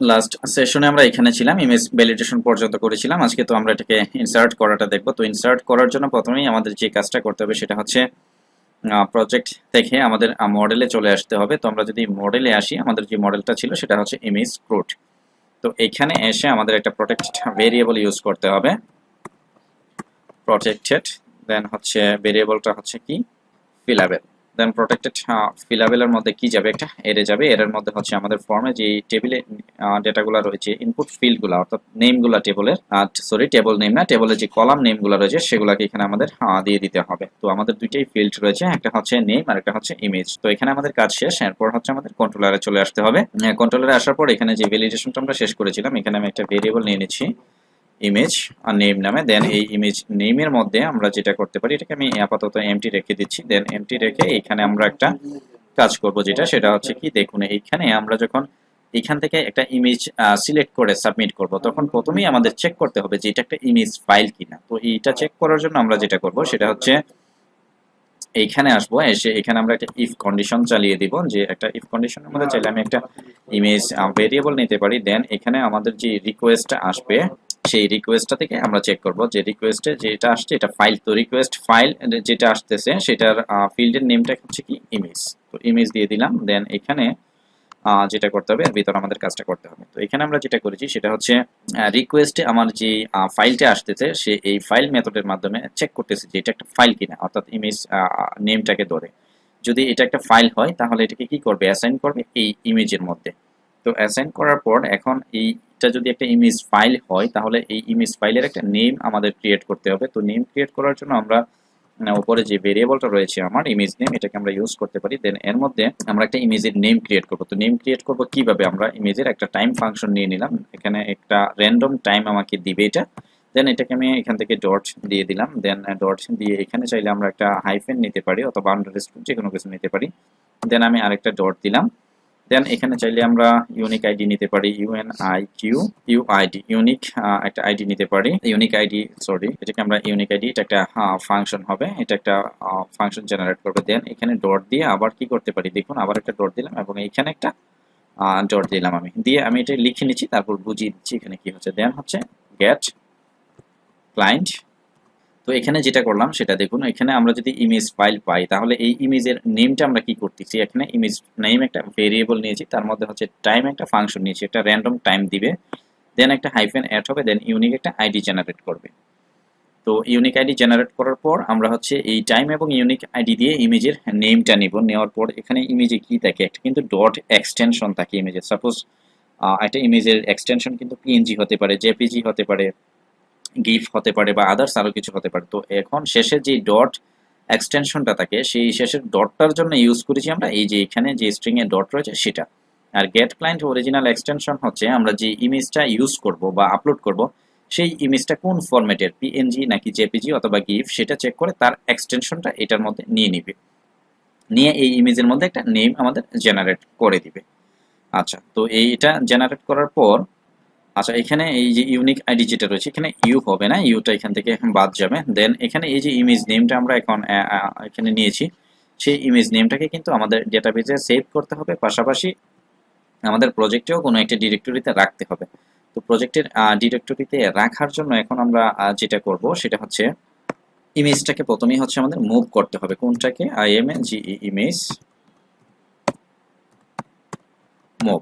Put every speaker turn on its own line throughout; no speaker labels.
Last সেশনে আমরা এখানে ছিলাম, ইমেজ ভ্যালিডেশন পর্যন্ত করেছিলাম। আজকে তো আমরা এটাকে ইনসার্ট করাটা দেখব। তো ইনসার্ট করার জন্য প্রথমেই আমাদের যে কাজটা করতে হবে সেটা হচ্ছে প্রজেক্ট থেকে আমাদের মডেলে চলে আসতে হবে। তো আমরা যদি মডেলে আসি, আমাদের যে মডেলটা ছিল সেটা হচ্ছে ইমেজ ক্রুড। তো এখানে এসে আমাদের একটা প্রটেক্টেড ভেরিয়েবল ইউজ করতে হবে, প্রটেক্টেড। দেন হচ্ছে ভেরিয়েবলটা হচ্ছে কি, ফিলাবেল। দেন প্রটেক্টেড ফিলাবেলের মধ্যে কি যাবে, একটা এরে যাবে। এর মধ্যে হচ্ছে আমাদের ফর্মে যে টেবিলে ডেটাগুলো রয়েছে, ইনপুট ফিল্ডগুলো অর্থাৎ নেমগুলো টেবলের, সরি টেবল নেম না, টেবলের যে কলাম নেমগুলো রয়েছে সেগুলোকে এখানে আমাদের দিয়ে দিতে হবে। তো আমাদের দুইটাই ফিল্ড রয়েছে, একটা হচ্ছে নেম আর একটা হচ্ছে ইমেজ। তো এখানে আমাদের কাজ শেষ। এরপর হচ্ছে আমাদের কন্ট্রোলারে চলে আসতে হবে। কন্ট্রোলারে আসার পর এখানে যে ভ্যালিডেশনটা আমরা শেষ করেছিলাম, এখানে আমি একটা ভেরিয়েবল নিয়ে নিচ্ছি ইমেজ আর নেম নামে। দেন এই ইমেজ নেমের মধ্যে আমরা যেটা করতে পারি, এটাকে আমি আপাতত এমটি রেখে দিচ্ছি। দেন এমটি রেখে এখানে আমরা একটা কাজ করব, যেটা সেটা হচ্ছে কি, দেখুন এইখানে আমরা যখন এখান থেকে একটা ইমেজ সিলেক্ট করে সাবমিট করব, তখন প্রথমেই আমাদের চেক করতে হবে যে এটা একটা ইমেজ ফাইল কিনা। তো এইটা চেক করার জন্য আমরা যেটা করব সেটা হচ্ছে এইখানে আসবো, এসে এখানে আমরা একটা ইফ কন্ডিশন চালিয়ে দিব। যে একটা ইফ কন্ডিশনের মধ্যে চাইলে আমি একটা ইমেজ ভেরিয়েবল নিতে পারি। দেন এখানে আমাদের যে রিকোয়েস্টটা আসবে, সেই রিকোয়েস্টটা থেকে আমরা চেক করব যে রিকোয়েস্টে যেটা আসছে এটা ফাইল। তো রিকোয়েস্ট ফাইল যেটা আসতেছে সেটার ফিল্ডের নেমটা হচ্ছে কি, ইমেজ। তো ইমেজ দিয়ে দিলাম। দেন এখানে যেটা করতে হবে, এর ভিতর আমাদের কাজটা করতে হবে। তো এখানে আমরা যেটা করেছি সেটা হচ্ছে রিকোয়েস্টে আমার যে ফাইলটা আসতেছে, সে এই ফাইল মেথডের মাধ্যমে চেক করতেছে যে এটা একটা ফাইল কিনা, অর্থাৎ ইমেজ নেমটাকে ধরে। যদি এটা একটা ফাইল হয় তাহলে এটাকে কি করবে, অ্যাসাইন করবে এই ইমেজের মধ্যে। তো অ্যাসাইন করার পর এখন এইটা যদি একটা ইমেজ ফাইল হয় তাহলে এই ইমেজ ফাইলের একটা নেম আমাদের ক্রিয়েট করতে হবে। তো নেম ক্রিয়েট করার জন্য আমরা উপরে যে ভেরিয়েবলটা রয়েছে আমার ইমেজ নেম, এটাকে আমরা ইউজ করতে পারি। দেন এর মধ্যে আমরা একটা ইমেজের নেম ক্রিয়েট করব। তো নেম ক্রিয়েট করব কিভাবে, আমরা ইমেজের একটা টাইম ফাংশন নিয়ে নিলাম, এখানে একটা র্যান্ডম টাইম আমাকে দিবে এটা। দেন এটাকে আমি এখান থেকে ডট দিয়ে দিলাম। দেন ডট দিয়ে এখানে চাইলে আমরা একটা হাইফেন নিতে পারি অথবা আন্ডারস্কোর যে কোনো কিছু নিতে পারি। দেন আমি আরেকটা ডট দিলাম। দেন এখানে চাইলে আমরা ইউনিক আইডি নিতে পারি, ইউআইডি, ইউনিক একটা আইডি নিতে পারি, ইউনিক আইডি, সরি এটাকে আমরা ইউনিক আইডি, এটা একটা ফাংশন হবে, এটা একটা ফাংশন জেনারেট করবে। দেন এখানে ডট দিয়ে আবার কি করতে পারি, দেখুন আবার একটা ডট দিলাম এবং এখানে একটা ডট দিলাম। আমি দিয়ে আমি এটা লিখে নিচ্ছি, তারপর বুঝিয়ে দিচ্ছি এখানে কি হচ্ছে। দেন হচ্ছে গেট ক্লায়েন্ট। তো এখানে যেটা করলাম সেটা দেখুন, এখানে আমরা যদি ইমেজ ফাইল পাই তাহলে এই ইমেজের নেমটা আমরা কি করতেছি, এখানে ইমেজ নেম একটা ভেরিয়েবল নিয়েছি, তার মধ্যে হচ্ছে টাইম একটা ফাংশন নিয়েছি, একটা র্যান্ডম টাইম দিবে। দেন একটা হাইফেন অ্যাড হবে, দেন ইউনিক একটা আইডি জেনারেট করবে। তো ইউনিক আইডি জেনারেট করার পর আমরা হচ্ছে এই টাইম এবং ইউনিক আইডি দিয়ে ইমেজের নেমটা নিব। নেওয়ার পর এখানে ইমেজে কি থাকে, একটা কিন্তু ডট এক্সটেনশন থাকে ইমেজের। সাপোজ একটা ইমেজের এক্সটেনশন কিন্তু পিএনজি হতে পারে, জেপিজি হতে পারে, গিফ হতে পারে বা আদার্স আরো কিছু হতে পারে। তো এখন শেষে যে ডট এক্সটেনশনটা থাকে, সেই শেষের ডটটার জন্য ইউজ করেছি আমরা এই যে এখানে যে স্ট্রিং এ ডট রয়েছে সেটা। আর গেট ক্লায়েন্ট অরিজিনাল এক্সটেনশন হচ্ছে আমরা যে ইমেজটা ইউজ করব বা আপলোড করব, সেই ইমেজটা কোন ফরম্যাটের, পিএনজি নাকি জেপিজি অথবা গিফ, সেটা চেক করে তার এক্সটেনশনটা এটার মধ্যে নিয়ে নিবে, নিয়ে এই ইমেজের মধ্যে একটা নেম আমাদের জেনারেট করে দিবে। আচ্ছা, তো এইটা জেনারেট করার পর, আচ্ছা এখানে এই যে ইউনিক আইডি যেটা রয়েছে, এখানে ইউ হবে না, ইউটা এখান থেকে বাদ যাবে। দেন এখানে এই যে ইমেজ নেমটা আমরা এখন এখানে নিয়েছি, সেই ইমেজ নেমটাকে কিন্তু আমাদের ডেটাবেজে সেভ করতে হবে, পাশাপাশি আমাদের প্রজেক্টেও কোনো একটা ডিরেক্টরিতে রাখতে হবে। তো প্রজেক্টের ডিরেক্টরিতে রাখার জন্য এখন আমরা যেটা করব সেটা হচ্ছে ইমেজটাকে প্রথমেই হচ্ছে আমাদের মুভ করতে হবে। কোনটাকে, IMGE ইমেজ মুভ।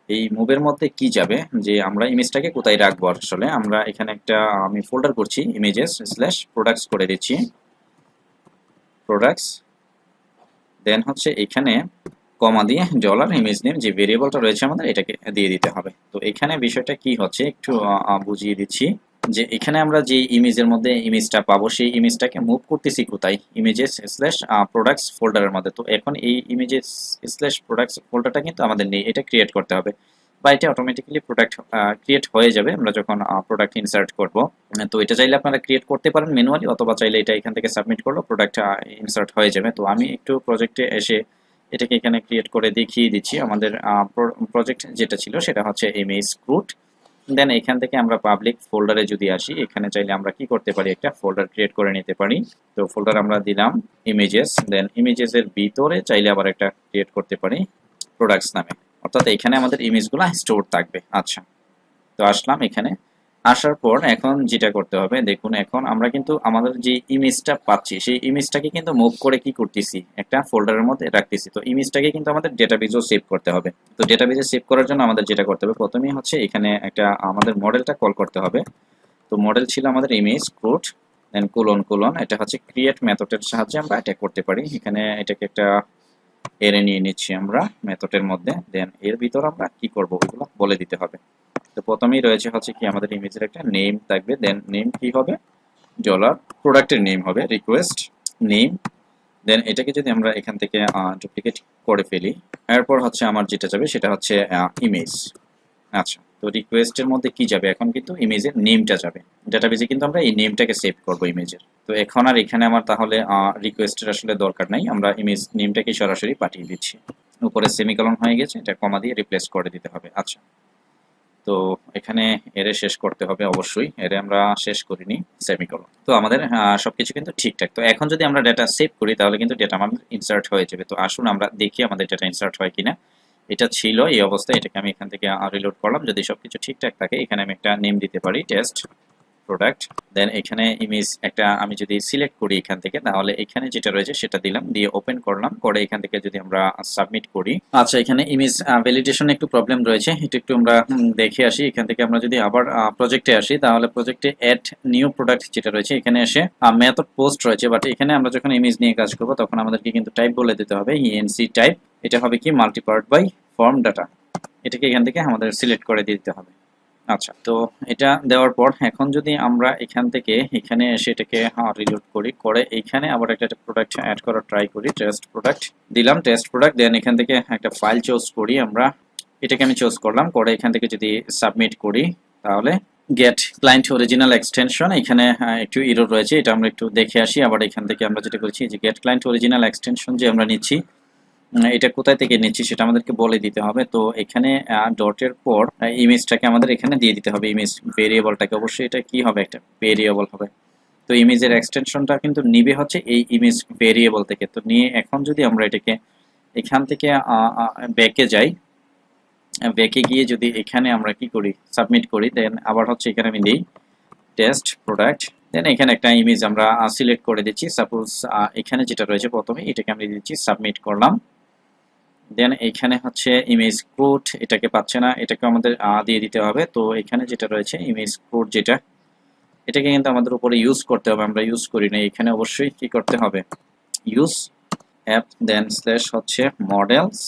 এই মুভের মধ্যে কি যাবে, যে আমরা ইমেজটাকে কোথায় রাখবো, আসলে আমরা এখানে একটা আমি ফোল্ডার করছি, ইমেজেস স্ল্যাশ প্রোডাক্টস করে দিচ্ছি, প্রোডাক্টস। দেন হচ্ছে এখানে কমা দিয়ে ডলার ইমেজ নেম যে ভেরিয়েবলটা রয়েছে আমাদের, এটাকে দিয়ে দিতে হবে। তো এখানে বিষয়টা কি হচ্ছে একটু বুঝিয়ে দিচ্ছি, যে এখানে আমরা যে ইমেজের মধ্যে ইমেজটা পাবো সেই ইমেজটাকে মুভ করতেছি কোথায়, ইমেজেস স্ল্যাশ প্রোডাক্টস ফোল্ডারের মধ্যে। তো এখন এই ইমেজেস স্ল্যাশ প্রোডাক্টস ফোল্ডারটা কিন্তু আমাদের নেই, এটা ক্রিয়েট করতে হবে, বা এটা অটোমেটিক্যালি প্রোডাক্ট ক্রিয়েট হয়ে যাবে আমরা যখন প্রোডাক্ট ইনসার্ট করব। তো এটা চাইলে আপনারা ক্রিয়েট করতে পারেন ম্যানুয়ালি, অথবা চাইলে এটা এখান থেকে সাবমিট করলো প্রোডাক্ট ইনসার্ট হয়ে যাবে। তো আমি একটু প্রজেক্টে এসে এটাকে এখানে ক্রিয়েট করে দেখিয়ে দিচ্ছি। আমাদের প্রজেক্ট যেটা ছিল সেটা হচ্ছে ইমেজ ক্রুড। দেন এখান থেকে আমরা পাবলিক ফোল্ডারে যদি আসি, এখানে চাইলে আমরা কি করতে পারি, একটা ফোল্ডার ক্রিয়েট করে নিতে পারি। তো ফোল্ডার আমরা দিলাম ইমেজেস। দেন ইমেজেস এর ভিতরে চাইলে আবার একটা ক্রিয়েট করতে পারি প্রোডাক্টস নামে, অর্থাৎ এখানে আমাদের ইমেজগুলো স্টোর থাকবে। আচ্ছা, তো আসলাম এখানে, আসার পর এখন যেটা করতে হবে দেখুন, এখন আমরা কিন্তু আমাদের যে ইমেজটা পাচ্ছি সেই ইমেজটাকে কিন্তু মুভ করে কি করতেছি, একটা ফোল্ডারের মধ্যে রাখতেছি। তো ইমেজটাকে কিন্তু আমাদের ডেটাবেজেও সেভ করতে হবে। তো ডেটাবেজে সেভ করার জন্য আমাদের যেটা করতে হবে, প্রথমেই হচ্ছে এখানে একটা আমাদের মডেলটা কল করতে হবে। তো মডেল ছিল আমাদের ইমেজ ক্রুড, দেন কোলন, এটা হচ্ছে ক্রিয়েট মেথডের সাহায্যে আমরা এটা করতে পারি। এখানে এটাকে একটা এরে নিয়ে নিচ্ছি আমরা মেথডের মধ্যে, দেন এর ভিতর আমরা কি করব ওইগুলো বলে দিতে হবে। তো প্রথমেই রয়েছে হচ্ছে কি আমাদের ইমেজের একটা নেম থাকবে, দেন নেম কি হবে, ডলার প্রোডাক্টের নেম হবে রিকোয়েস্ট নেম। দেন এটাকে যদি আমরা এখান থেকে ডুপ্লিকেট করে ফেলি, এরপর হচ্ছে আমার যেটা যাবে সেটা হচ্ছে ইমেজ। আচ্ছা, তো রিকোয়েস্টের মধ্যে কি যাবে, এখন কিন্তু ইমেজের নেমটা যাবে। ডেটাবেজে কিন্তু আমরা এই নেমটাকে সেভ করব ইমেজের। তো এখন আর এখানে আমার তাহলে রিকোয়েস্টের আসলে দরকার নাই, আমরা ইমেজ নেমটাকে সরাসরি পাঠিয়ে দিচ্ছি। উপরে সেমিকলন হয়ে গেছে, এটা কমা দিয়ে রিপ্লেস করে দিতে হবে। আচ্ছা, তো এখানে এরে শেষ করতে হবে অবশ্যই, এরে আমরা শেষ করিনি, সেমিকলন। তো আমাদের সবকিছু কিন্তু ঠিকঠাক। তো এখন যদি আমরা ডেটা সেভ করি তাহলে কিন্তু ডেটা আমাদের ইনসার্ট হয়ে যাবে। তো আসুন আমরা দেখি আমাদের ডেটা ইনসার্ট হয় কিনা। এটা ছিল এই অবস্থায়, এটাকে আমি এখান থেকে রিলোড করলাম। যদি সবকিছু ঠিকঠাক থাকে এখানে আমি একটা নেম দিতে পারি, টেস্ট প্রোডাক্ট। দেন এখানে ইমেজ একটা আমি যদি সিলেক্ট করি এখান থেকে, তাহলে এখানে যেটা রয়েছে সেটা দিলাম, দিয়ে ওপেন করলাম, করে এখান থেকে যদি আমরা সাবমিট করি। আচ্ছা, এখানে ইমেজ ভ্যালিডেশন একটু প্রবলেম রয়েছে, এটা একটু আমরা দেখে আসি। এখান থেকে আমরা যদি আবার প্রজেক্টে আসি, তাহলে প্রজেক্টে অ্যাড নিউ প্রোডাক্ট যেটা রয়েছে এখানে এসে মেথড পোস্ট রয়েছে, বাট এখানে আমরা যখন ইমেজ নিয়ে কাজ করব তখন আমাদেরকে কিন্তু টাইপ বলে দিতে হবে, ইএনসি টাইপ। এটা হবে কি মাল্টিপার্ট বাই ফর্ম ডাটা, এটাকে এখান থেকে আমাদের সিলেক্ট করে দিতে হবে। আচ্ছা, তো এটা দেওয়ার পর এখন যদি আমরা এখান থেকে এখানে এসে এটাকে রিলোড করি, করে এইখানে আবার একটা প্রোডাক্ট অ্যাড করার ট্রাই করি, টেস্ট প্রোডাক্ট দিলাম, টেস্ট প্রোডাক্ট। দেন এখান থেকে একটা ফাইল চুজ করি আমরা, এটাকে আমি চুজ করলাম, করে এখান থেকে যদি সাবমিট করি তাহলে গেট ক্লায়েন্ট অরিজিনাল এক্সটেনশন, এখানে একটু এরর রয়েছে, এটা আমরা একটু দেখে আসি। আবার এখান থেকে আমরা যেটা করছি যে গেট ক্লায়েন্ট অরিজিনাল এক্সটেনশন যে আমরা নিচ্ছি, এটা কোথায় থেকে নিচ্ছি সেটা আমাদেরকে বলে দিতে হবে। তো এখানে ডটের পর ইমেজটাকে আমাদের এখানে দিয়ে দিতে হবে, ইমেজ ভেরিয়েবলটাকে। অবশ্যই এটা কি হবে, একটা ভেরিয়েবল হবে। তো ইমেজের এক্সটেনশনটা কিন্তু নিবে হচ্ছে এই ইমেজ ভেরিয়েবল থেকে। তো নিয়ে এখন যদি আমরা এটাকে এখান থেকে ব্যাকে যাই, ব্যাকে গিয়ে যদি এখানে আমরা কি করি, সাবমিট করি, দেন আবার হচ্ছে এখানে আমি দিই টেস্ট প্রোডাক্ট। দেন এখানে একটা ইমেজ আমরা সিলেক্ট করে দিচ্ছি, সাপোজ এখানে যেটা রয়েছে প্রথমে এটাকে আমি দিচ্ছি, সাবমিট করলাম। দেন এখানে হচ্ছে ইমেজ কোড, এটাকে পাচ্ছে না, এটাকে আমাদের দিয়ে দিতে হবে। তো এখানে যেটা রয়েছে ইমেজ কোড যেটা, এটাকে কিন্তু আমাদের উপরে ইউজ করতে হবে, আমরা ইউজ করি না। এখানে অবশ্যই কি করতে হবে, ইউজ অ্যাপ, দেন স্ল্যাশ হচ্ছে মডেলস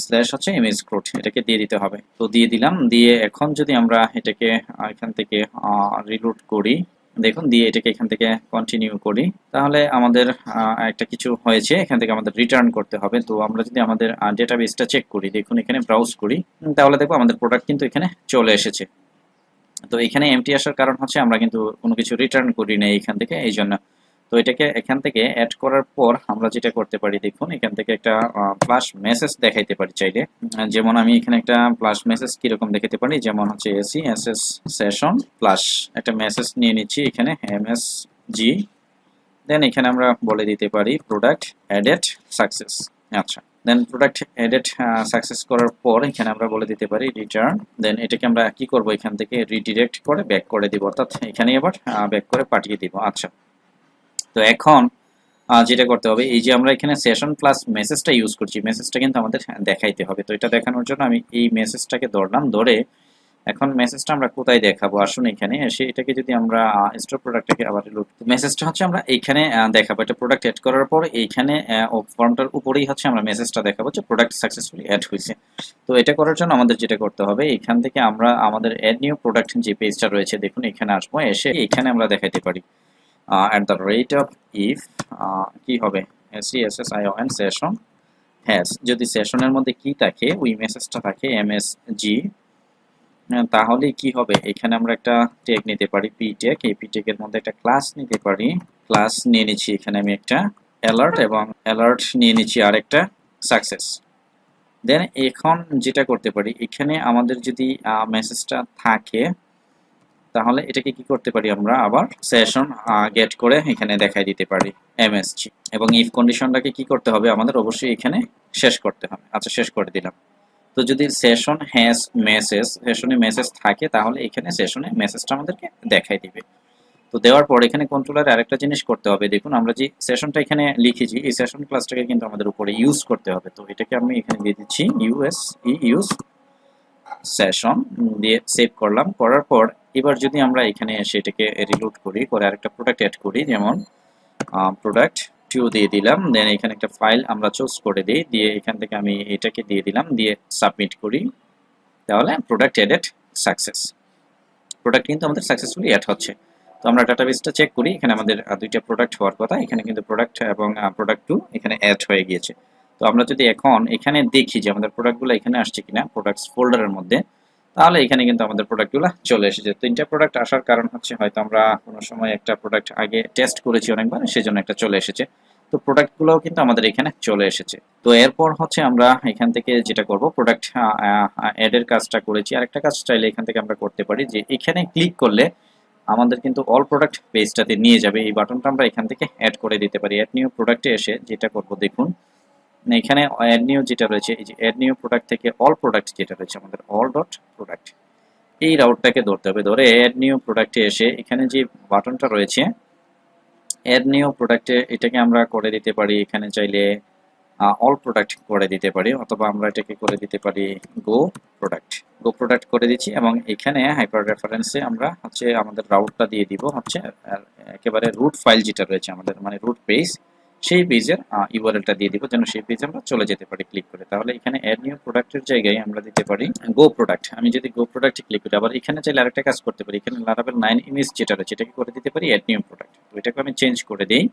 স্ল্যাশ হচ্ছে ইমেজ কোড, এটাকে দিয়ে দিতে হবে। তো দিয়ে দিলাম, দিয়ে এখন যদি আমরা এটাকে এখান থেকে রিলোড করি, দেখুন, দিয়ে এটাকে এখান থেকে কন্টিনিউ করি, তাহলে আমাদের একটা কিছু হয়েছে, এখান থেকে আমাদের রিটার্ন করতে হবে। তো আমরা যদি আমাদের ডেটাবেসটা চেক করি, দেখুন এখানে ব্রাউজ করি, তাহলে দেখবো আমাদের প্রোডাক্ট কিন্তু এখানে চলে এসেছে। তো এখানে এমটি আসার কারণ হচ্ছে আমরা কিন্তু কোনো কিছু রিটার্ন করি না এখান থেকে, এই জন্য। তো এটাকে এখান থেকে অ্যাড করার পর আমরা যেটা করতে পারি, দেখুন এখান থেকে একটা প্লাস মেসেজ দেখাইতে পারি চাইলে। যেমন আমি এখানে একটা প্লাস মেসেজ কিরকম দেখাতে পারি, যেমন হচ্ছে এসি এসএস সেশন প্লাস একটা মেসেজ নিয়ে নিচ্ছি এখানে এমএসজি। দেন এখানে আমরা বলে দিতে পারি প্রোডাক্ট অ্যাডেড সাকসেস। আচ্ছা, দেন প্রোডাক্ট এডেড সাকসেস করার পর এখানে আমরা বলে দিতে পারি রিটার্ন। দেন এটাকে আমরা কি করব, এখান থেকে রিডিরেক্ট করে ব্যাক করে দিব, অর্থাৎ এখানে আবার ব্যাক করে পাঠিয়ে দিব। আচ্ছা, তো এখন যেটা করতে হবে, এই যে আমরা এখানে সেশন প্লাস মেসেজটা ইউজ করছি, মেসেজটা কিন্তু আমাদের দেখাইতে হবে। তো এটা দেখানোর জন্য আমি এই মেসেজটাকে ধরলাম, ধরে এখন মেসেজটা আমরা কোথায় দেখাবো, আসুন এখানে এসে এটাকে যদি আমরা স্টোর প্রোডাক্টটাকে আবার রিলোড, মেসেজটা হচ্ছে আমরা এইখানে দেখাবো। এটা প্রোডাক্ট অ্যাড করার পর এইখানে ফর্মটার উপরেই হচ্ছে আমরা মেসেজটা দেখাবো যে প্রোডাক্ট সাকসেসফুলি অ্যাড হয়েছে। তো এটা করার জন্য আমাদের যেটা করতে হবে, এখান থেকে আমরা আমাদের অ্যাড নিউ প্রোডাক্ট যে পেজটা রয়েছে, দেখুন এখানে আসবো, এসে এখানে আমরা দেখাইতে পারি at the rate of if কি হবে, SESSION সেশন হ্যাজ, যদি সেশনের মধ্যে কি থাকে ওই মেসেজটা থাকে MSG, তাহলে কি হবে, এখানে আমরা একটা ট্যাগ নিতে পারি পি ট্যাগ, এই পি ট্যাগের মধ্যে একটা ক্লাস নিতে পারি, ক্লাস নিয়ে নিচ্ছি এখানে আমি একটা অ্যালার্ট, এবং অ্যালার্ট নিয়ে নিচ্ছি আরেকটা সাকসেস। দেন এখন যেটা করতে পারি, এখানে আমাদের যদি মেসেজটা থাকে তাহলে এটাকে কি করতে পারি, আমরা আবার সেশন গেট করে এখানে দেখাই দিতে পারি এমএসজি, এবং ইফ কন্ডিশনটাকে কি করতে হবে আমাদের, অবশ্যই এখানে শেষ করতে হবে। আচ্ছা, শেষ করে দিলাম। তো যদি সেশন হ্যাজ মেসেজ, সেশনে মেসেজ থাকে তাহলে এখানে সেশনে মেসেজটা আমাদেরকে দেখাই দিবে। তো দেওয়ার পর এখানে কন্ট্রোলারে আরেকটা জিনিস করতে হবে, দেখুন আমরা যে সেশনটা এখানে লিখেছি এই সেশন ক্লাসটাকে কিন্তু আমাদের উপরে ইউজ করতে হবে। তো এটাকে আমি এখানে দিয়ে দিচ্ছি ইউজ সেশন দিয়ে সেভ করলাম। করার পর এবার যদি আমরা এখানে এসে এটাকে রিলোড করি, করে আরেকটা প্রোডাক্ট অ্যাড করি, যেমন প্রোডাক্ট 2 দিয়ে দিলাম, দেন এখানে একটা ফাইল আমরা চুজ করে দিই, দিয়ে এখান থেকে আমি এটাকে দিয়ে দিলাম, দিয়ে সাবমিট করি, তাহলে প্রোডাক্ট এডেড সাকসেস, প্রোডাক্ট কিন্তু আমাদের সাকসেসফুলি অ্যাড হচ্ছে। তো আমরা ডাটাবেসটা চেক করি, এখানে আমাদের দুইটা প্রোডাক্ট হওয়ার কথা, এখানে কিন্তু প্রোডাক্ট এবং প্রোডাক্ট 2 এখানে অ্যাড হয়ে গিয়েছে। তো আমরা যদি এখন এখানে দেখি যে আমাদের প্রোডাক্টগুলো এখানে আসছে কিনা প্রোডাক্টস ফোল্ডারের মধ্যে, তাহলে এখানে কিন্তু আমাদের প্রোডাক্টগুলো চলে এসেছে। তিনটা প্রোডাক্ট আসার কারণ হচ্ছে হয়তো আমরা কোনো সময় একটা প্রোডাক্ট আগে টেস্ট করেছি অনেকবার, সেজন্য একটা চলে এসেছে। তো প্রোডাক্টগুলোও কিন্তু আমাদের এখানে চলে এসেছে। তো এরপর হচ্ছে আমরা এখান থেকে যেটা করব, প্রোডাক্ট অ্যাডের কাজটা করেছি, আরেকটা কাজ চাইলে এখান থেকে আমরা করতে পারি যে এখানে ক্লিক করলে আমাদের কিন্তু অল প্রোডাক্ট পেজটাতে নিয়ে যাবে। এই বাটনটা আমরা এখান থেকে অ্যাড করে দিতে পারি। অ্যাড নিউ প্রোডাক্টে এসে যেটা করব, দেখুন এখানে অ্যাড নিউ যেটা রয়েছে, এই যে অ্যাড নিউ প্রোডাক্ট থেকে অল প্রোডাক্ট যেটা রয়েছে আমাদের অল ডট প্রোডাক্ট, এই রাউটটাকে ধরতে হবে। ধরে অ্যাড নিউ প্রোডাক্টে এসে এখানে যে বাটনটা রয়েছে অ্যাড নিউ প্রোডাক্টে, এটাকে আমরা করে দিতে পারি এখানে চাইলে অল প্রোডাক্ট করে দিতে পারি, অথবা আমরা এটাকে করে দিতে পারি গো প্রোডাক্ট করে দিচ্ছি, এবং এখানে হাইপার রেফারেন্সে আমরা হচ্ছে আমাদের রাউটটা দিয়ে দিব হচ্ছে একেবারে রুট ফাইল যেটা রয়েছে আমাদের, মানে রুট পেজ, সেই পেজের ইউআরএলটা দিয়ে দিব, যেন সেই পেজে আমরা চলে যেতে পারি ক্লিক করে। তাহলে এখানে অ্যাড নিউ প্রোডাক্টের জায়গায় আমরা দিতে পারি গো প্রোডাক্ট। আমি যদি গো প্রোডাক্টে ক্লিক করি, আবার এখানে চাইলে আরেকটা কাজ করতে পারি, এখানে লারাভেল 9 ইমেজ যেটা রয়েছে এটাকে করে দিতে পারি অ্যাড নিউ প্রোডাক্ট। তো এটাকে আমি চেঞ্জ করে দিই।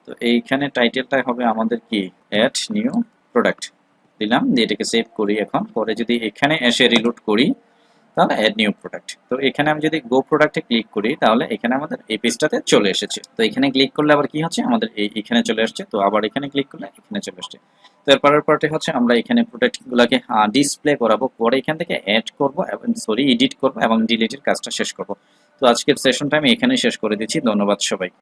তো এইখানে টাইটেলটা হবে আমাদের কি অ্যাড নিউ প্রোডাক্ট দিলাম, দিয়ে এটাকে সেভ করি। এখন পরে যদি এখানে এসে রিলোড করি তাহলে অ্যাড নিউ প্রোডাক্ট। তো এখানে আমি যদি গো প্রোডাক্টে ক্লিক করি তাহলে এখানে আমাদের এই পেজটাতে চলে এসেছে। তো এখানে ক্লিক করলে আবার কি হচ্ছে, আমাদের এখানে চলে আসছে। তো আবার এখানে ক্লিক করলে এখানে চলে আসছে। তো এর পরের পার্টে হচ্ছে আমরা এখানে প্রোডাক্টগুলোকে ডিসপ্লে করাবো, পরে এখান থেকে অ্যাড করব এবং এডিট করব এবং ডিলিটের কাজটা শেষ করব। তো আজকের সেশনটা আমি এখানেই শেষ করে দিচ্ছি। ধন্যবাদ সবাই।